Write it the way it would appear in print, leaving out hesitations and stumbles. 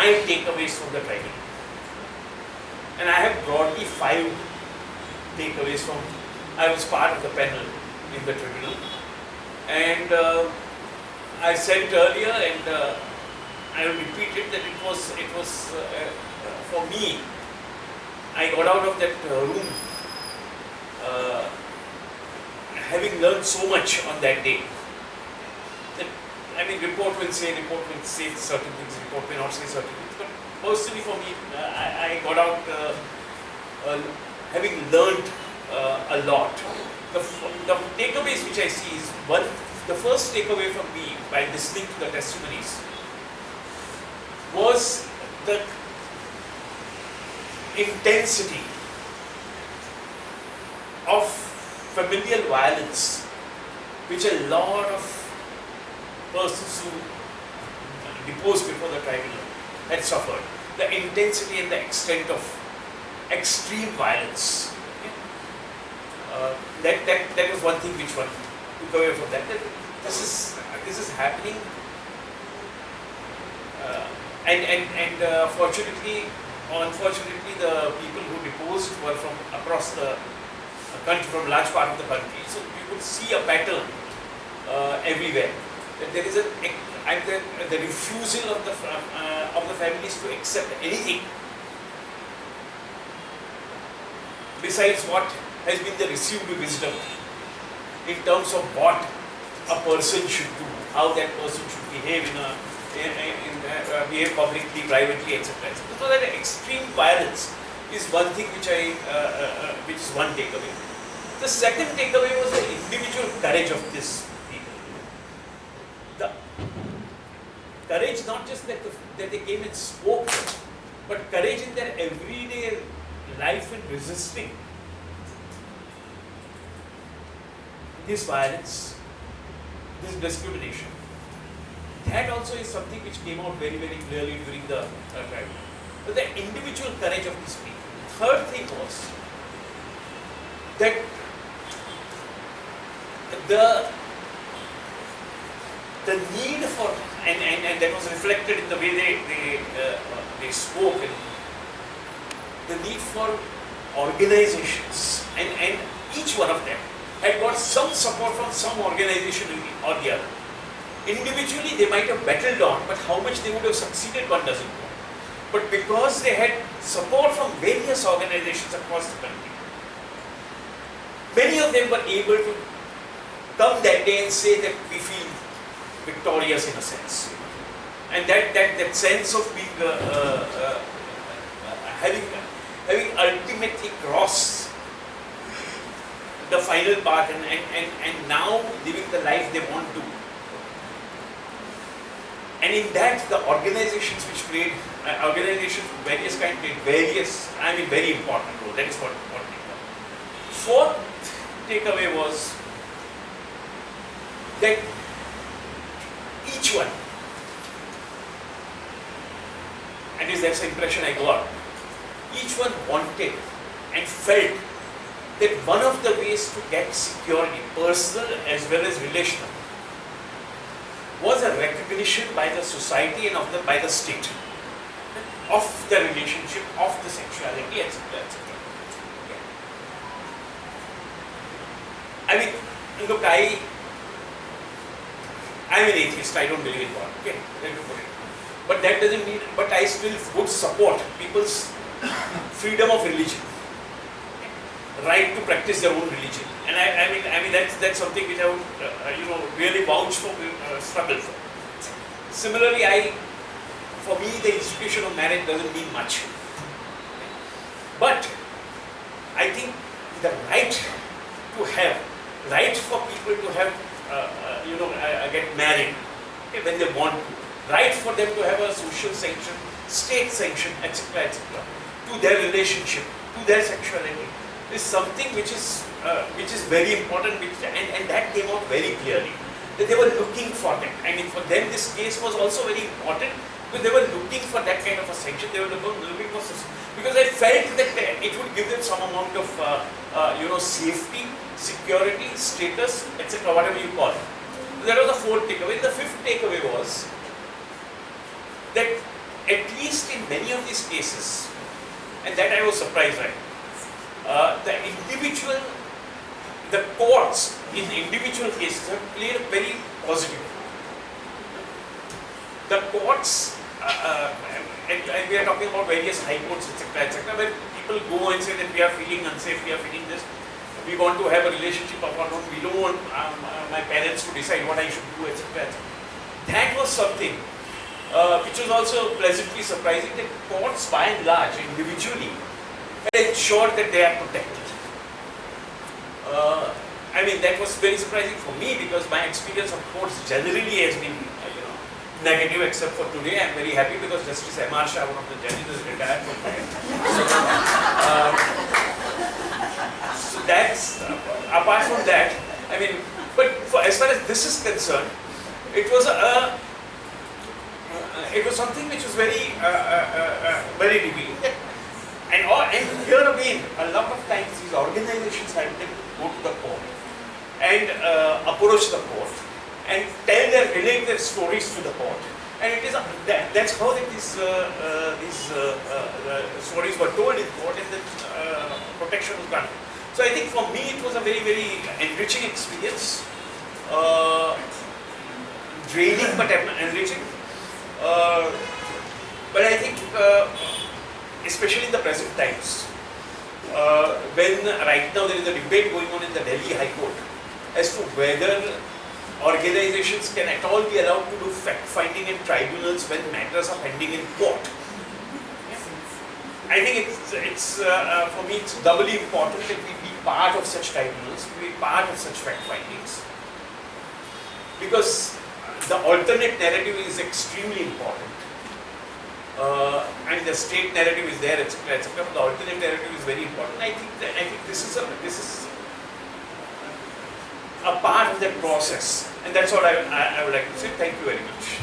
my takeaways from the tribunal. And I have broadly 5 takeaways from, I was part of the panel in the tribunal. And I said it earlier, and I will repeat it, that it was for me, I got out of that room having learned so much on that day. That, I mean, report will say certain things, report may not say certain things, but personally for me, I got out having learned a lot. The takeaways which I see is, one, the first takeaway from me by listening to the testimonies was the intensity of familial violence which a lot of persons who deposed before the tribunal had suffered. The intensity and the extent of extreme violence. That was one thing which one took away from that. This is happening, unfortunately, the people who deposed were from across the country, from large part of the country. So you could see a pattern everywhere. That there is the refusal of the families to accept anything besides what has been the received wisdom in terms of what a person should do, how that person should behave behave publicly, privately, etc. So that extreme violence is one thing which is one takeaway. The second takeaway was the individual courage of this people. The courage, not just that they came and spoke, but courage in their everyday life in resisting this violence, this discrimination. That also is something which came out very, very clearly during the trial. But the individual courage of these people. The third thing was that the need for, and that was reflected in the way they spoke, and the need for organizations, and each one of them had got some support from some organization or the other. Individually they might have battled on, but how much they would have succeeded, one doesn't know. But because they had support from various organizations across the country, many of them were able to come that day and say that we feel victorious in a sense. And that sense of being having ultimately crossed the final part and now living the life they want to. And in that, the organizations which played, organizations of various kinds played very important role. That is what they call. Fourth takeaway was that each one, at least that's the impression I got, each one wanted and felt that one of the ways to get security, personal as well as relational, was a recognition by the society and by the state of the relationship, of the sexuality, etc. etc. Okay. I mean, look, I'm an atheist, I don't believe in God, okay, let me put it. But that doesn't mean, but I still would support people's freedom of religion, right to practice their own religion. And I mean that's something which I would really vouch for, struggle for. Similarly, for me the institution of marriage doesn't mean much. But I think the right for people to have get married, okay, when they want to, right for them to have a social sanction, state sanction, etc., etc., to their relationship, to their sexuality, is something which is very important, and that came out very clearly, that they were looking for that. I mean, for them this case was also very important, because they were looking for that kind of a sanction. They were looking for, because they felt that it would give them some amount of safety, security, status, etc., whatever you call it. That was the fourth takeaway. The fifth takeaway was that at least in many of these cases, and that I was surprised by, the courts in individual cases have played a very positive role. The courts, and we are talking about various high courts, etc., where people go and say that we are feeling unsafe, we are feeling this, we want to have a relationship of our own, we don't want my parents to decide what I should do, etc. That was something which was also pleasantly surprising, that courts by and large, individually, ensured that they are protected. I mean, that was very surprising for me, because my experience of courts generally has been negative, except for today. I am very happy because Justice M.R. Shah, one of the judges, is retired from that. So that's, apart from that, I mean, but as far as this is concerned, it was something which was very, very revealing. And here again, a lot of times these organizations had to go to the court and approach the court and relate their stories to the court. And it is that's how these stories were told in court, and the protection was granted. So I think for me it was a very, very enriching experience, draining but enriching. But I think, especially in the present times, when right now there is a debate going on in the Delhi High Court as to whether organizations can at all be allowed to do fact-finding in tribunals when matters are pending in court. I think it's for me it's doubly important that we be part of such tribunals, we be part of such fact-findings, because the alternate narrative is extremely important. And the state narrative is there, etc., etc. But the alternate narrative is very important. I think this is a part of that process, and that's what I would like to say. Thank you very much.